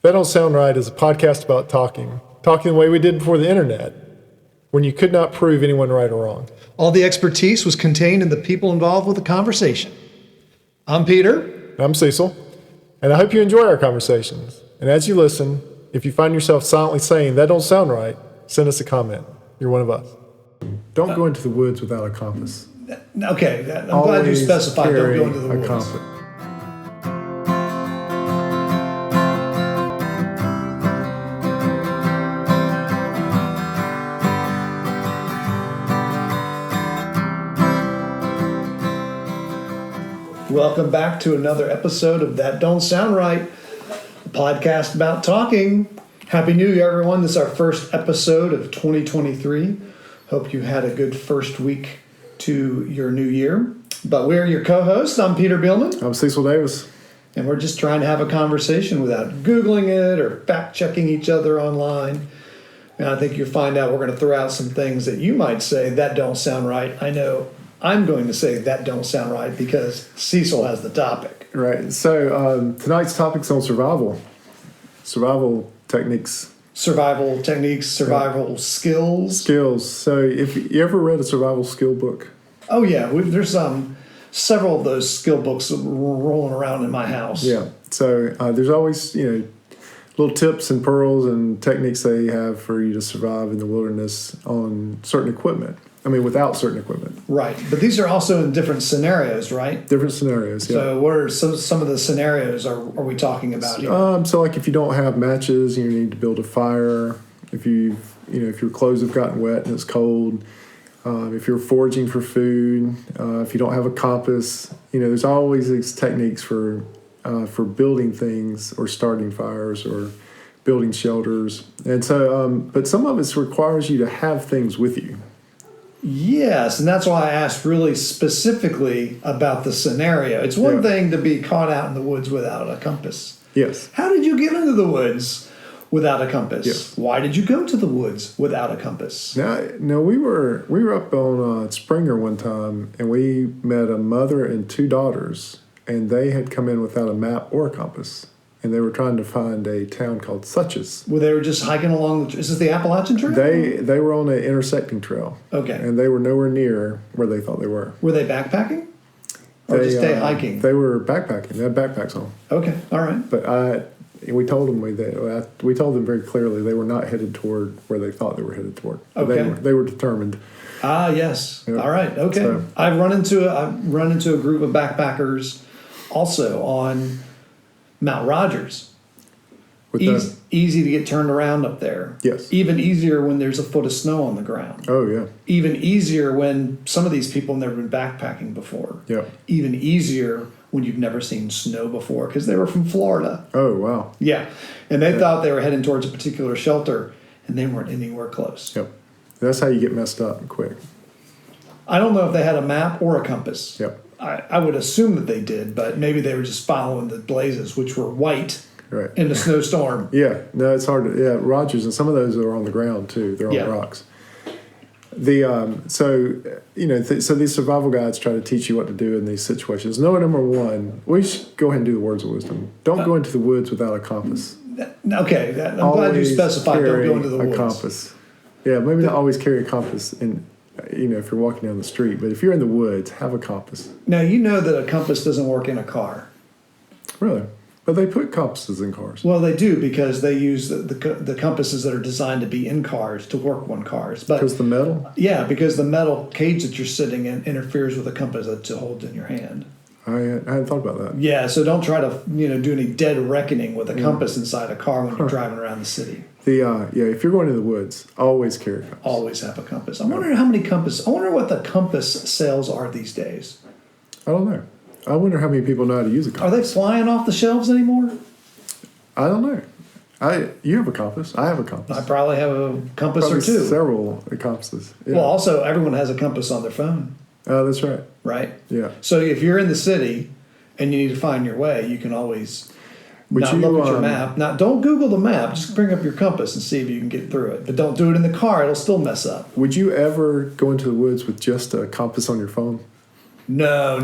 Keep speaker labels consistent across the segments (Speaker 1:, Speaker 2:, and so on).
Speaker 1: That Don't Sound Right is a podcast about talking the way we did before the internet, when you could not prove anyone right or wrong.
Speaker 2: All the expertise was contained in the people involved with the conversation. I'm Peter.
Speaker 1: I'm Cecil, and I hope you enjoy our conversations. And as you listen, if you find yourself silently saying, that don't sound right, send us a comment. You're one of us. Don't go into the woods without a compass.
Speaker 2: Okay, I'm glad you specified don't go into the woods.
Speaker 1: Compass.
Speaker 2: Welcome back to another episode of That Don't Sound Right, a podcast about talking. Happy New Year, everyone. This is our first episode of 2023. Hope you had a good first week to your new year. But we're your co-hosts. I'm Peter Bielman.
Speaker 1: I'm Cecil Davis.
Speaker 2: And we're just trying to have a conversation without Googling it or fact-checking each other online. And I think you'll find out we're going to throw out some things that you might say, that don't sound right. I know I'm going to say that don't sound right because Cecil has the topic.
Speaker 1: Right. So tonight's topic's on survival. Survival techniques.
Speaker 2: Survival techniques, survival skills.
Speaker 1: Skills. So if you ever read a survival skill book?
Speaker 2: Oh, yeah. There's several of those skill books rolling around in my house.
Speaker 1: Yeah. So there's always, little tips and pearls and techniques they have for you to survive in the wilderness on certain equipment. I mean, without certain equipment.
Speaker 2: Right. But these are also in different scenarios, right?
Speaker 1: Different scenarios, yeah.
Speaker 2: So what are some of the scenarios are we talking about here?
Speaker 1: So like if you don't have matches, you need to build a fire. If if your clothes have gotten wet and it's cold. If you're foraging for food. If you don't have a compass. There's always these techniques for building things or starting fires or building shelters. And so, but some of it requires you to have things with you.
Speaker 2: Yes, and that's why I asked really specifically about the scenario. It's one thing to be caught out in the woods without a compass.
Speaker 1: Yes.
Speaker 2: How did you get into the woods without a compass?
Speaker 1: Yes.
Speaker 2: Why did you go to the woods without a compass?
Speaker 1: No, we were up on Springer one time, and we met a mother and two daughters, and they had come in without a map or a compass. And they were trying to find a town called Suches.
Speaker 2: Well, they were just hiking along is this the Appalachian Trail?
Speaker 1: They were on an intersecting trail.
Speaker 2: Okay.
Speaker 1: And they were nowhere near where they thought they were.
Speaker 2: Were they backpacking? Or just stay hiking?
Speaker 1: They were backpacking. They had backpacks on.
Speaker 2: Okay, all right.
Speaker 1: But we told them we told them very clearly they were not headed toward where they thought they were headed toward.
Speaker 2: Okay.
Speaker 1: They were determined.
Speaker 2: Ah, yes.
Speaker 1: Yep.
Speaker 2: All right. Okay.
Speaker 1: So,
Speaker 2: I've run into a group of backpackers also on Mount Rogers. Easy to get turned around up there.
Speaker 1: Yes.
Speaker 2: Even easier when there's a foot of snow on the ground.
Speaker 1: Oh, yeah.
Speaker 2: Even easier when some of these people have never been backpacking before.
Speaker 1: Yeah.
Speaker 2: Even easier when you've never seen snow before because they were from Florida.
Speaker 1: Oh, wow.
Speaker 2: Yeah. And they thought they were heading towards a particular shelter and they weren't anywhere close.
Speaker 1: Yep. That's how you get messed up quick.
Speaker 2: I don't know if they had a map or a compass.
Speaker 1: Yep.
Speaker 2: I would assume that they did, but maybe they were just following the blazes, which were white.
Speaker 1: Right.
Speaker 2: In the snowstorm.
Speaker 1: Yeah, no, it's hard to. Yeah, Rogers, and some of those are on the ground too. They're on rocks. So these survival guides try to teach you what to do in these situations. Number one, we should go ahead and do the words of wisdom. Don't go into the woods without a compass.
Speaker 2: Okay, I'm glad you specified. Don't go into the woods.
Speaker 1: A compass. Yeah, maybe not always carry a compass in. If you're walking down the street, but if you're in the woods, have a compass.
Speaker 2: Now you know that a compass doesn't work in a car.
Speaker 1: Really? But they put compasses in cars.
Speaker 2: Well, they do because they use the compasses that are designed to be in cars to work on cars. But
Speaker 1: because the metal? Yeah,
Speaker 2: because the metal cage that you're sitting in interferes with the compass that you hold in your hand.
Speaker 1: I hadn't thought about that.
Speaker 2: Yeah, so don't try to do any dead reckoning with a compass inside a car when you're driving around the city.
Speaker 1: If you're going to the woods, always carry a compass.
Speaker 2: Always have a compass. I wonder what the compass sales are these days.
Speaker 1: I don't know. I wonder how many people know how to use a compass.
Speaker 2: Are they flying off the shelves anymore?
Speaker 1: I don't know. You have a compass. I have a compass.
Speaker 2: I probably have a compass or two.
Speaker 1: Several compasses. Yeah.
Speaker 2: Well, also, everyone has a compass on their phone.
Speaker 1: Oh, that's right.
Speaker 2: Right?
Speaker 1: Yeah.
Speaker 2: So if you're in the city and you need to find your way, you can always look at your map. Now, don't Google the map. Just bring up your compass and see if you can get through it. But don't do it in the car. It'll still mess up.
Speaker 1: Would you ever go into the woods with just a compass on your phone?
Speaker 2: No.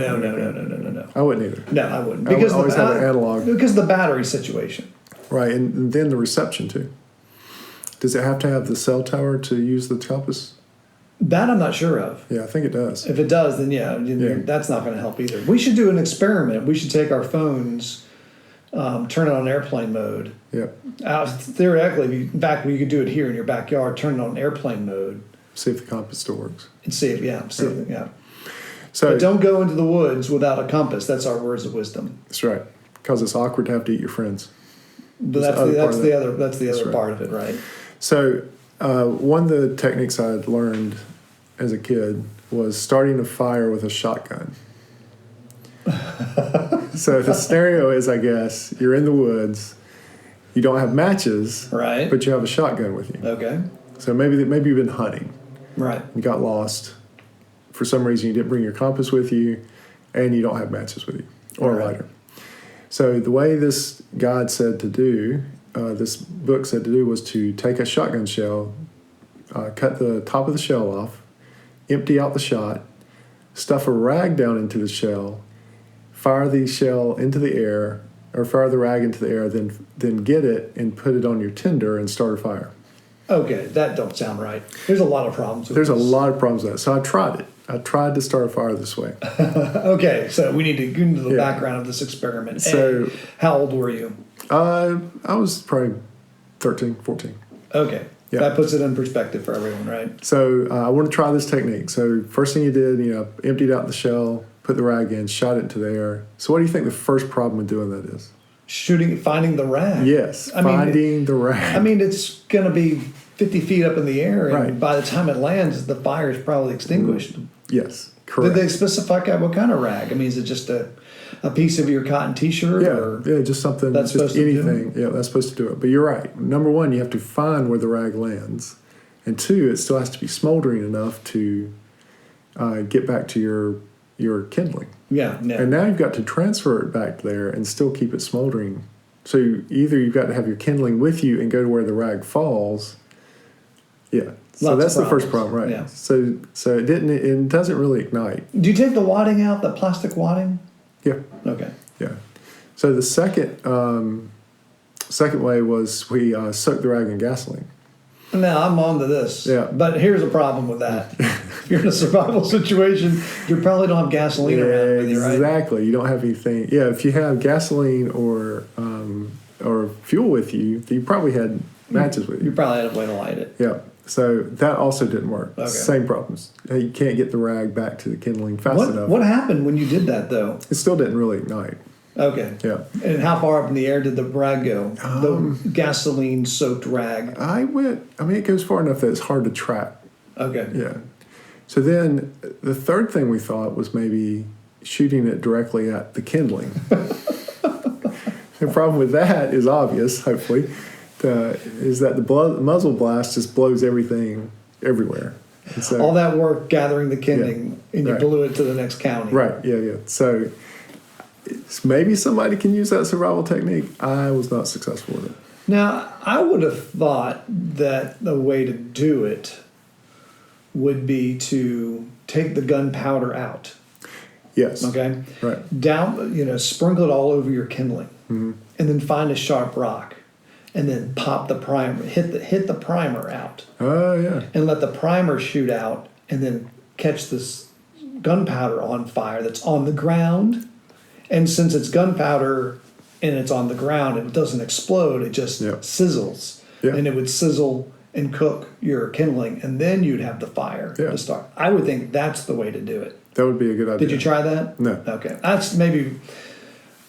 Speaker 1: I wouldn't either.
Speaker 2: No, I wouldn't.
Speaker 1: I would always have an analog.
Speaker 2: Because of the battery situation.
Speaker 1: Right, and then the reception too. Does it have to have the cell tower to use the compass?
Speaker 2: That I'm not sure of.
Speaker 1: Yeah, I think it does.
Speaker 2: If it does, then that's not going to help either. We should do an experiment. We should take our phones, turn it on airplane mode.
Speaker 1: Yeah.
Speaker 2: Theoretically, in fact, we could do it here in your backyard. Turn it on airplane mode.
Speaker 1: See if the compass still works.
Speaker 2: And see if yeah.
Speaker 1: So
Speaker 2: But don't go into the woods without a compass. That's our words of wisdom.
Speaker 1: That's right, because it's awkward to have to eat your friends.
Speaker 2: But that's the other part of it, right? So
Speaker 1: one of the techniques I had learned as a kid was starting a fire with a shotgun. So the scenario is, I guess, you're in the woods, you don't have matches,
Speaker 2: right?
Speaker 1: But you have a shotgun with you.
Speaker 2: Okay.
Speaker 1: So maybe you've been hunting,
Speaker 2: right?
Speaker 1: You got lost. For some reason, you didn't bring your compass with you, and you don't have matches with you or a lighter. So the way this guide said to do, this book said to do, was to take a shotgun shell, cut the top of the shell off, empty out the shot, stuff a rag down into the shell, fire the shell into the air, or fire the rag into the air, then get it and put it on your tinder and start a fire.
Speaker 2: Okay, that don't sound right. There's a lot of problems with
Speaker 1: There's a lot of problems with that. So I tried it. I tried to start a fire this way.
Speaker 2: Okay, so we need to get into the background of this experiment.
Speaker 1: So,
Speaker 2: how old were you?
Speaker 1: I was probably 13, 14.
Speaker 2: Okay. Yeah. That puts it in perspective for everyone, right?
Speaker 1: So I want to try this technique. So first thing you did, emptied out the shell, put the rag in, shot it into the air. So what do you think the first problem with doing that is?
Speaker 2: Finding the rag.
Speaker 1: Yes, finding the rag.
Speaker 2: I mean, it's going to be 50 feet up in the air, and by the time it lands, the fire is probably extinguished.
Speaker 1: Yes, correct.
Speaker 2: Did they specify what kind of rag? I mean, is it just a piece of your cotton T-shirt?
Speaker 1: Yeah, just something,
Speaker 2: that's
Speaker 1: just anything. Yeah, that's supposed to do it. But you're right. Number one, you have to find where the rag lands. And two, it still has to be smoldering enough to get back to your kindling.
Speaker 2: Yeah.
Speaker 1: And now you've got to transfer it back there and still keep it smoldering. So either you've got to have your kindling with you and go to where the rag falls. Yeah. So that's the first problem, right?
Speaker 2: Yeah.
Speaker 1: So it doesn't really ignite.
Speaker 2: Do you take the wadding out, the plastic wadding?
Speaker 1: Yeah.
Speaker 2: Okay.
Speaker 1: Yeah. So the second way was we soaked the rag in gasoline.
Speaker 2: Now I'm on to this.
Speaker 1: Yeah.
Speaker 2: But here's a problem with that. If you're in a survival situation, you probably don't have gasoline around with you, right?
Speaker 1: Exactly. You don't have anything. Yeah. If you have gasoline or fuel with you, you probably had matches with you.
Speaker 2: You probably had a way to light it.
Speaker 1: Yeah. So that also didn't work.
Speaker 2: Okay.
Speaker 1: Same problems. You can't get the rag back to the kindling fast enough.
Speaker 2: What happened when you did that, though?
Speaker 1: It still didn't really ignite.
Speaker 2: Okay.
Speaker 1: Yeah.
Speaker 2: And how far up in the air did the rag go? The gasoline-soaked rag?
Speaker 1: It goes far enough that it's hard to track.
Speaker 2: Okay.
Speaker 1: Yeah. So then the third thing we thought was maybe shooting it directly at the kindling. The problem with that is obvious, hopefully. Is that the muzzle blast just blows everything everywhere. And so,
Speaker 2: all that work gathering the kindling, and you blew it to the next county.
Speaker 1: Right, yeah. So maybe somebody can use that survival technique. I was not successful with it.
Speaker 2: Now, I would have thought that the way to do it would be to take the gunpowder out.
Speaker 1: Yes.
Speaker 2: Okay?
Speaker 1: Right.
Speaker 2: Sprinkle it all over your kindling. Mm-hmm. And then find a sharp rock. And then pop the primer, hit the primer out.
Speaker 1: Oh, yeah.
Speaker 2: And let the primer shoot out, and then catch this gunpowder on fire that's on the ground. And since it's gunpowder and it's on the ground, it doesn't explode, it just sizzles. Yeah. And it would sizzle and cook your kindling, and then you'd have the fire to start. I would think that's the way to do it.
Speaker 1: That would be a good idea.
Speaker 2: Did you try that?
Speaker 1: No.
Speaker 2: Okay. That's maybe...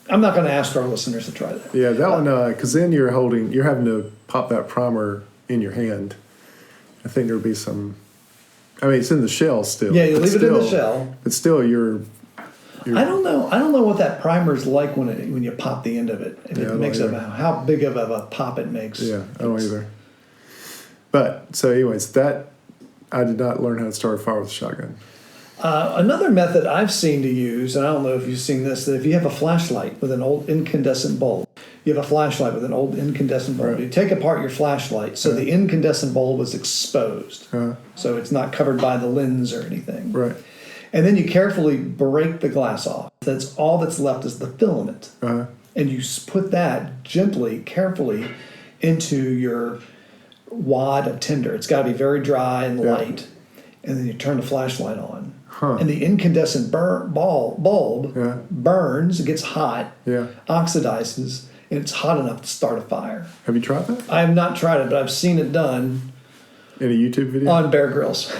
Speaker 2: I'm not going to ask our listeners to try that.
Speaker 1: Yeah, that one, because then you're having to pop that primer in your hand. I think there'll be some, it's in the shell still.
Speaker 2: Yeah, you leave it in the shell.
Speaker 1: But still, you're
Speaker 2: I don't know what that primer is like when you pop the end of it. If it makes how big of a pop it makes.
Speaker 1: Yeah, I don't either. But, so anyways, that, I did not learn how to start a fire with a shotgun.
Speaker 2: Another method I've seen to use, and I don't know if you've seen this, that if you have a flashlight with an old incandescent bulb, you right. You take apart your flashlight so the incandescent bulb is exposed. So it's not covered by the lens or anything.
Speaker 1: Right.
Speaker 2: And then you carefully break the glass off. That's all that's left is the filament. and you put that gently, carefully into your wad of tinder. It's got to be very dry and light, and then you turn the flashlight on. And the incandescent bulb burns, it gets hot, oxidizes, and it's hot enough to start a fire.
Speaker 1: Have you tried that?
Speaker 2: I have not tried it, but I've seen it done.
Speaker 1: In a YouTube video?
Speaker 2: On Bear Grylls.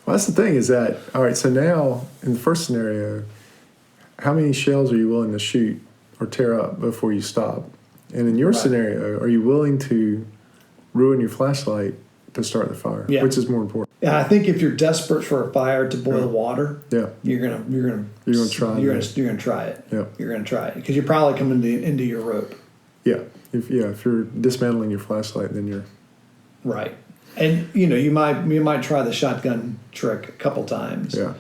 Speaker 1: Well, that's the thing is that, all right, so now in the first scenario, how many shells are you willing to shoot or tear up before you stop? And in your scenario, are you willing to ruin your flashlight to start the fire?
Speaker 2: Yeah.
Speaker 1: Which is more important?
Speaker 2: Yeah, I think if you're desperate for a fire to boil water, you're gonna
Speaker 1: try
Speaker 2: you're gonna try it.
Speaker 1: Yeah.
Speaker 2: You're gonna try it because you're probably coming into your rope.
Speaker 1: Yeah. If you're dismantling your flashlight, then you're
Speaker 2: right. And you might try the shotgun trick a couple times.
Speaker 1: Yeah.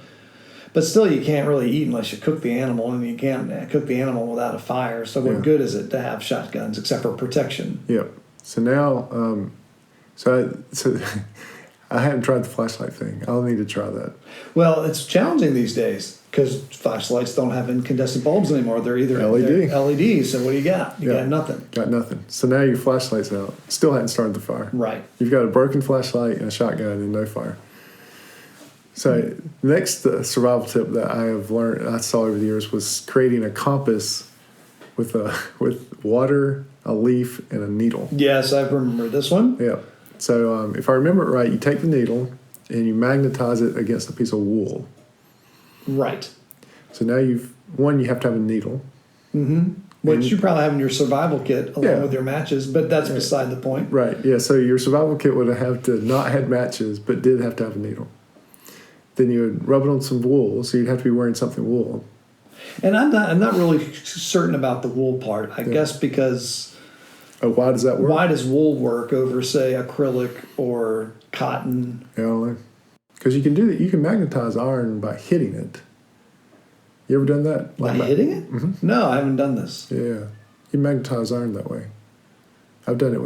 Speaker 2: But still, you can't really eat unless you cook the animal, and you can't cook the animal without a fire. So what good is it to have shotguns except for protection?
Speaker 1: Yeah. So now, so I haven't tried the flashlight thing. I'll need to try that.
Speaker 2: Well, it's challenging these days because flashlights don't have incandescent bulbs anymore. They're either
Speaker 1: LED.
Speaker 2: LEDs. So what do you got? You got nothing.
Speaker 1: Got nothing. So now your flashlight's out. Still hadn't started the fire.
Speaker 2: Right.
Speaker 1: You've got a broken flashlight and a shotgun and no fire. So next survival tip that I have learned, I saw over the years, was creating a compass with water, a leaf, and a needle.
Speaker 2: Yes, I remember this one.
Speaker 1: Yeah. So if I remember it right, you take the needle and you magnetize it against a piece of wool.
Speaker 2: Right.
Speaker 1: So now you have to have a needle.
Speaker 2: Mm-hmm. Which you probably have in your survival kit along with your matches, but that's beside the point.
Speaker 1: Right. Yeah. So your survival kit would have to not had matches, but did have to have a needle. Then you would rub it on some wool, so you'd have to be wearing something wool.
Speaker 2: And I'm not really certain about the wool part. I guess because
Speaker 1: why does that work?
Speaker 2: Why does wool work over, say, acrylic or cotton?
Speaker 1: I don't know. Because you can do that. You can magnetize iron by hitting it. You ever done that?
Speaker 2: By hitting it?
Speaker 1: Mm-hmm.
Speaker 2: No, I haven't done this.
Speaker 1: Yeah, you magnetize iron that way. I've done it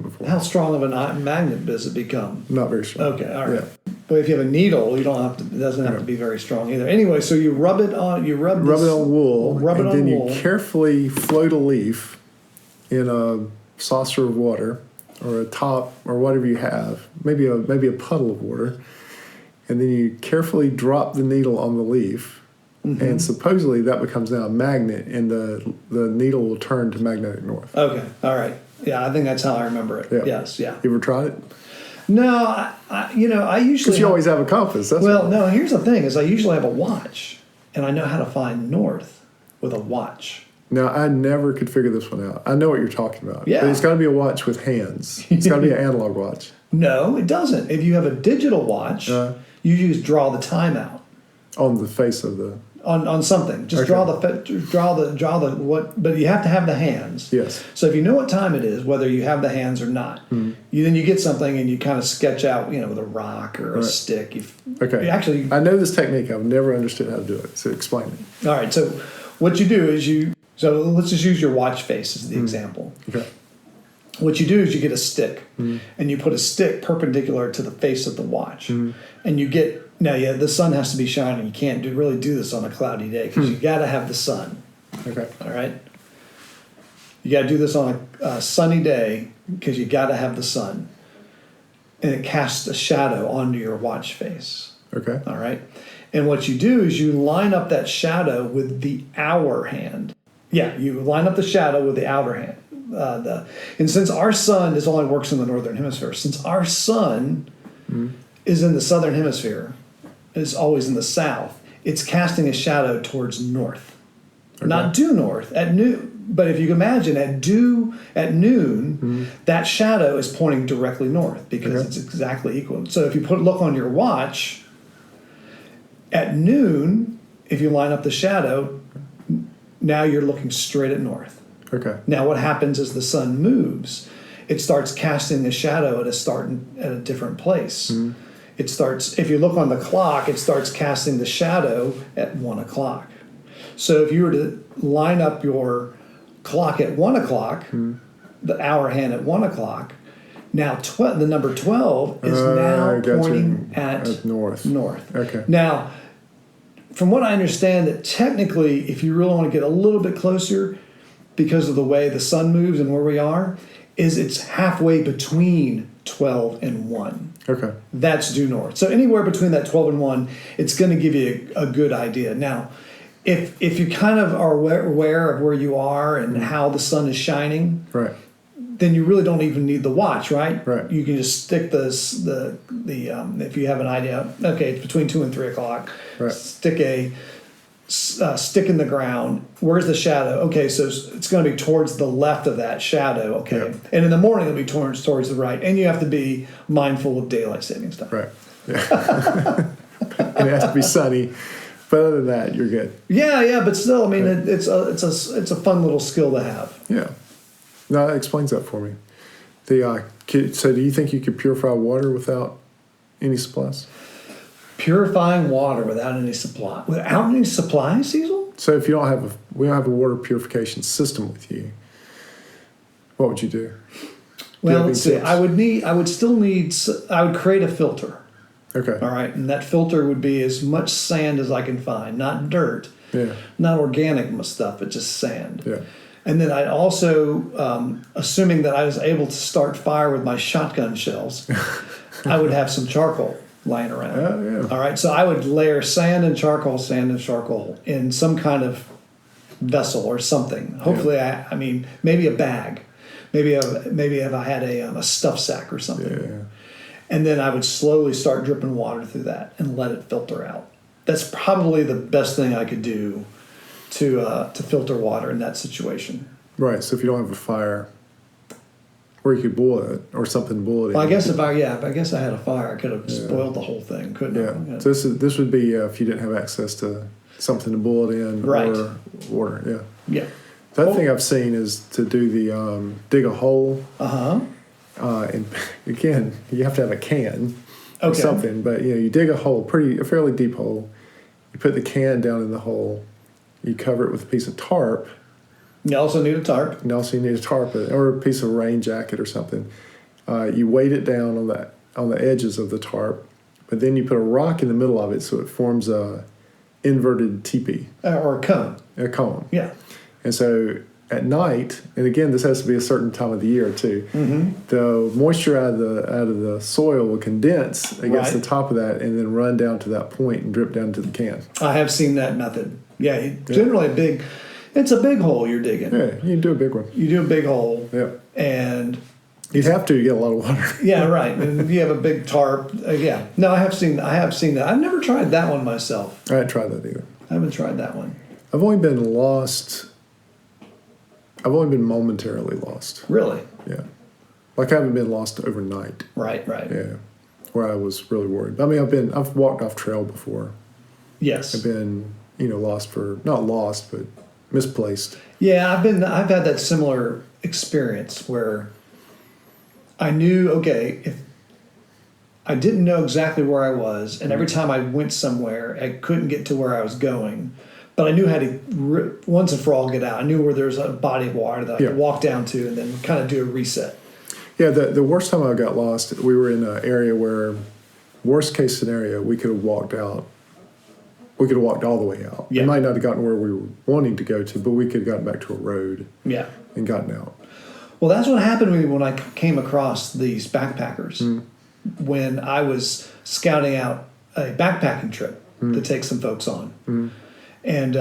Speaker 1: before.
Speaker 2: How strong of a magnet does it become?
Speaker 1: Not very strong.
Speaker 2: Okay, all right.
Speaker 1: Yeah.
Speaker 2: But if you have a needle, it doesn't have to be very strong either. Anyway, so you rub it on. Rub it
Speaker 1: on wool.
Speaker 2: Rub it on
Speaker 1: then
Speaker 2: wool.
Speaker 1: You carefully float a leaf in a saucer of water or a top or whatever you have. Maybe a puddle of water, and then you carefully drop the needle on the leaf, and supposedly that becomes now a magnet, and the needle will turn to magnetic north.
Speaker 2: Okay, all right. Yeah, I think that's how I remember it.
Speaker 1: Yeah.
Speaker 2: Yes, yeah.
Speaker 1: You ever tried it?
Speaker 2: No, I usually...
Speaker 1: Because you always have a compass. That's
Speaker 2: no, here's the thing, is I usually have a watch, and I know how to find north with a watch.
Speaker 1: Now, I never could figure this one out. I know what you're talking about.
Speaker 2: Yeah.
Speaker 1: But it's got to be a watch with hands. It's got to be an analog watch.
Speaker 2: No, it doesn't. If you have a digital watch, you just draw the time out.
Speaker 1: On the face of the...
Speaker 2: On something, just draw the what, but you have to have the hands.
Speaker 1: Yes.
Speaker 2: So if you know what time it is, whether you have the hands or not, then you get something and you kind of sketch out, with a rock or a stick.
Speaker 1: Okay. I know this technique. I've never understood how to do it. So explain it.
Speaker 2: All right. So what you do is so let's just use your watch face as the example.
Speaker 1: Okay.
Speaker 2: What you do is you get a stick and you put a stick perpendicular to the face of the watch, and you get. Now, the sun has to be shining. You can't really do this on a cloudy day because you got to have the sun.
Speaker 1: Okay.
Speaker 2: All right. You got to do this on a sunny day because you got to have the sun, and it casts a shadow onto your watch face.
Speaker 1: Okay.
Speaker 2: All right. And what you do is you line up that shadow with the hour hand. Yeah, you line up the shadow with the outer hand. And since our sun only works in the northern hemisphere, since our sun is in the southern hemisphere. Is always in the south, it's casting a shadow towards north. Okay. Not due north, at noon. But if you can imagine, at noon, that shadow is pointing directly north because it's exactly equal. So if you look on your watch, at noon, if you line up the shadow, now you're looking straight at north.
Speaker 1: Okay.
Speaker 2: Now what happens as the sun moves, it starts casting a shadow at a different place. It starts, if you look on the clock, it starts casting the shadow at 1 o'clock. So if you were to line up your clock at 1 o'clock, the hour hand at 1 o'clock, now the number 12 is now pointing at
Speaker 1: north.
Speaker 2: North.
Speaker 1: Okay.
Speaker 2: Now, from what I understand, that technically, if you really want to get a little bit closer, because of the way the sun moves and where we are, is it's halfway between 12 and 1.
Speaker 1: Okay.
Speaker 2: That's due north. So anywhere between that 12 and 1, it's going to give you a good idea. Now, if you kind of are aware of where you are and how the sun is shining,
Speaker 1: Right.
Speaker 2: then you really don't even need the watch, right?
Speaker 1: Right.
Speaker 2: You can just stick the if you have an idea, okay, it's between 2 and 3 o'clock.
Speaker 1: Right.
Speaker 2: Stick a stick in the ground. Where's the shadow? Okay, so it's going to be towards the left of that shadow. Okay,
Speaker 1: Yeah.
Speaker 2: and in the morning it'll be towards the right. And you have to be mindful of daylight savings time.
Speaker 1: Right. Yeah. And it has to be sunny. But other than that, you're good.
Speaker 2: Yeah, but still, I mean, it's a fun little skill to have.
Speaker 1: Yeah. No, that explains that for me. So do you think you could purify water without any supplies?
Speaker 2: Purifying water without any supplies, Cecil?
Speaker 1: So if we don't have a water purification system with you, what would you do?
Speaker 2: Well, let's see. I would create a filter.
Speaker 1: Okay.
Speaker 2: All right, and that filter would be as much sand as I can find, not dirt,
Speaker 1: Yeah.
Speaker 2: not organic stuff, but just sand.
Speaker 1: Yeah.
Speaker 2: And then I'd also, assuming that I was able to start fire with my shotgun shells, I would have some charcoal lying around.
Speaker 1: Oh, yeah.
Speaker 2: All right, so I would layer sand and charcoal in some kind of vessel or something. Hopefully, I mean, maybe a bag, maybe if I had a stuff sack or something.
Speaker 1: Yeah.
Speaker 2: And then I would slowly start dripping water through that and let it filter out. That's probably the best thing I could do to filter water in that situation.
Speaker 1: Right. So if you don't have a fire, or you could boil it or something to boil it.
Speaker 2: Well,
Speaker 1: in.
Speaker 2: I guess if I had a fire, I could have spoiled the whole thing, couldn't I?
Speaker 1: Yeah. So this would be if you didn't have access to something to boil it in,
Speaker 2: Right.
Speaker 1: or water. Yeah.
Speaker 2: Yeah.
Speaker 1: The other thing I've seen is to do the dig a hole. And again, you have to have a can or something. But you dig a hole, a fairly deep hole. You put the can down in the hole. You cover it with a piece of tarp.
Speaker 2: You also need a tarp.
Speaker 1: And also you need a tarp or a piece of rain jacket or something. You weight it down on the edges of the tarp, but then you put a rock in the middle of it so it forms a inverted teepee.
Speaker 2: Or a cone.
Speaker 1: A cone.
Speaker 2: Yeah.
Speaker 1: And so at night, and again, this has to be a certain time of the year too. The moisture out of the soil will condense against the top of that, and then run down to that point and drip down to the can.
Speaker 2: I have seen that method. Yeah, generally it's a big hole you're digging.
Speaker 1: Yeah, you can do a big one.
Speaker 2: You do a big hole.
Speaker 1: Yeah,
Speaker 2: and
Speaker 1: you'd have to get a lot of water.
Speaker 2: Yeah, right. And you have a big tarp. Yeah. No, I have seen that. I've never tried that one myself.
Speaker 1: I haven't tried that either.
Speaker 2: I haven't tried that one.
Speaker 1: I've only been lost. I've only been momentarily lost.
Speaker 2: Really?
Speaker 1: Yeah. Like I haven't been lost overnight.
Speaker 2: Right.
Speaker 1: Yeah. Where I was really worried. I mean, I've walked off trail before.
Speaker 2: Yes.
Speaker 1: I've been, lost not lost, but misplaced.
Speaker 2: Yeah, I've had that similar experience where I knew, okay, if I didn't know exactly where I was, and every time I went somewhere, I couldn't get to where I was going. But I knew how to, once and for all, get out. I knew where there was a body of water that I could walk down to and then kind of do a reset.
Speaker 1: Yeah, the worst time I got lost, we were in an area where, worst case scenario, we could have walked out. We could have walked all the way out.
Speaker 2: Yeah.
Speaker 1: We might not have gotten where we were wanting to go to, but we could have gotten back to a road.
Speaker 2: Yeah.
Speaker 1: And gotten out.
Speaker 2: Well, that's what happened to me when I came across these backpackers. When I was scouting out a backpacking trip to take some folks on. And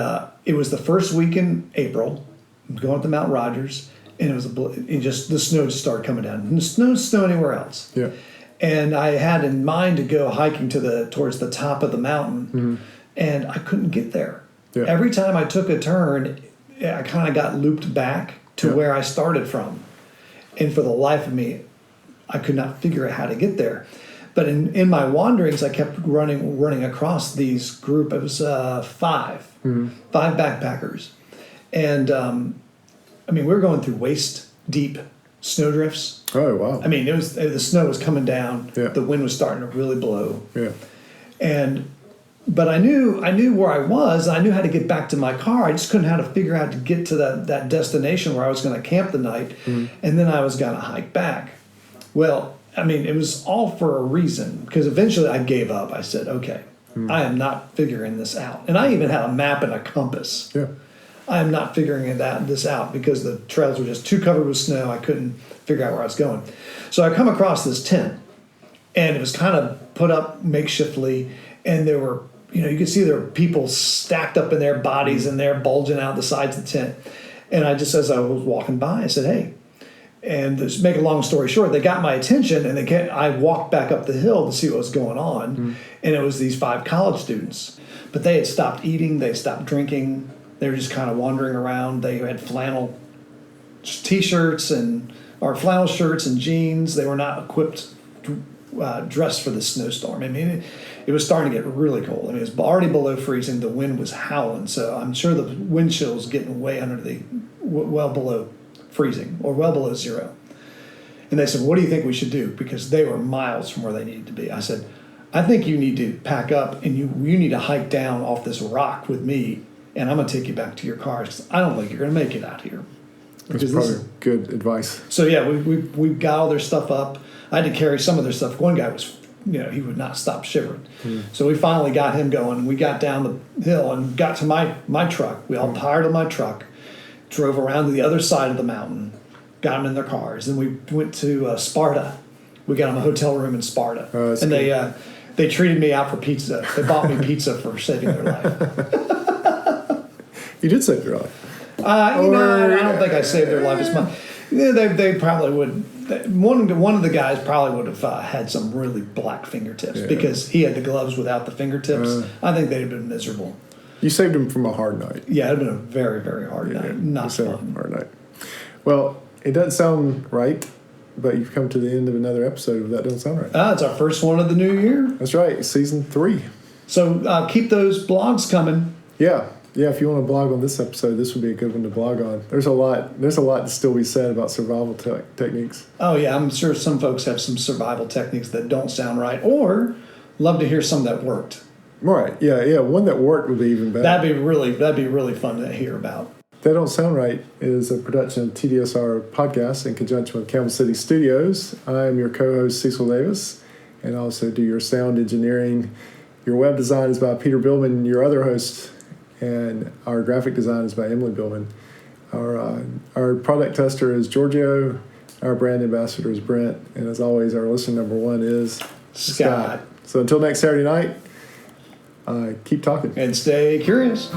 Speaker 2: it was the first week in April, going up to Mount Rogers, and the snow just started coming down. And the didn't snow anywhere else.
Speaker 1: Yeah.
Speaker 2: And I had in mind to go hiking towards the top of the mountain, and I couldn't get there.
Speaker 1: Yeah.
Speaker 2: Every time I took a turn, I kind of got looped back to where I started from. And for the life of me, I could not figure out how to get there. But in my wanderings, I kept running across these group. It was five backpackers. And, we were going through waist-deep snowdrifts.
Speaker 1: Oh, wow.
Speaker 2: I mean, the snow was coming down.
Speaker 1: Yeah.
Speaker 2: The wind was starting to really blow.
Speaker 1: Yeah.
Speaker 2: But I knew where I was. I knew how to get back to my car. I just couldn't how to figure out to get to that destination where I was going to camp the night, and then I was going to hike back. Well, it was all for a reason, because eventually I gave up. I said, okay, I am not figuring this out. And I even had a map and a compass.
Speaker 1: Yeah.
Speaker 2: I am not figuring this out because the trails were just too covered with snow. I couldn't figure out where I was going. So I come across this tent, and it was kind of put up makeshiftly, and there were, you could see there were people stacked up in their bodies and they're bulging out the sides of the tent. And I just, as I was walking by, I said, hey. And to make a long story short, they got my attention, and I walked back up the hill to see what was going on, and it was these 5 college students. But they had stopped eating, they had stopped drinking, they were just kind of wandering around. They had flannel t-shirts or flannel shirts and jeans. They were not equipped, dressed for the snowstorm. I mean, it was starting to get really cold. I mean, it was already below freezing. The wind was howling, so I'm sure the wind chill was getting way well below freezing or well below zero. And they said, what do you think we should do? Because they were miles from where they needed to be. I said, I think you need to pack up and you need to hike down off this rock with me, and I'm going to take you back to your cars because I don't think you're going to make it out here.
Speaker 1: That's probably good advice.
Speaker 2: So yeah, we got all their stuff up. I had to carry some of their stuff. One guy was, he would not stop shivering. So we finally got him going. We got down the hill and got to my truck. We all piled on my truck, drove around to the other side of the mountain, got them in their cars, and we went to Sparta. We got them a hotel room in Sparta, and
Speaker 1: good.
Speaker 2: They treated me out for pizza. They bought me pizza for saving their life.
Speaker 1: You did save their life.
Speaker 2: I don't think I saved their life. It's they probably would. One of the guys probably would have had some really black fingertips because he had the gloves without the fingertips. I think they'd have been miserable.
Speaker 1: You saved him from a hard night.
Speaker 2: Yeah, it'd been a very, very hard night. Not fun.
Speaker 1: Hard night. Well, it doesn't sound right, but you've come to the end of another episode of That Doesn't Sound Right.
Speaker 2: It's our first one of the new year.
Speaker 1: That's right, season 3.
Speaker 2: So keep those blogs coming.
Speaker 1: Yeah. If you want to blog on this episode, this would be a good one to blog on. There's a lot to still be said about survival techniques.
Speaker 2: Oh yeah, I'm sure some folks have some survival techniques that don't sound right, or love to hear some that worked.
Speaker 1: Right. Yeah. One that worked would be even better.
Speaker 2: That'd be really fun to hear about.
Speaker 1: That Don't Sound Right is a production of TDSR Podcast in conjunction with Campbell City Studios. I'm your co-host, Cecil Davis, and I also do your sound engineering. Your web design is by Peter Billman, your other host, and our graphic design is by Emily Billman. Our product tester is Giorgio. Our brand ambassador is Brent. And as always, our listener number 1 is
Speaker 2: Scott.
Speaker 1: So until next Saturday night, keep talking.
Speaker 2: And stay curious.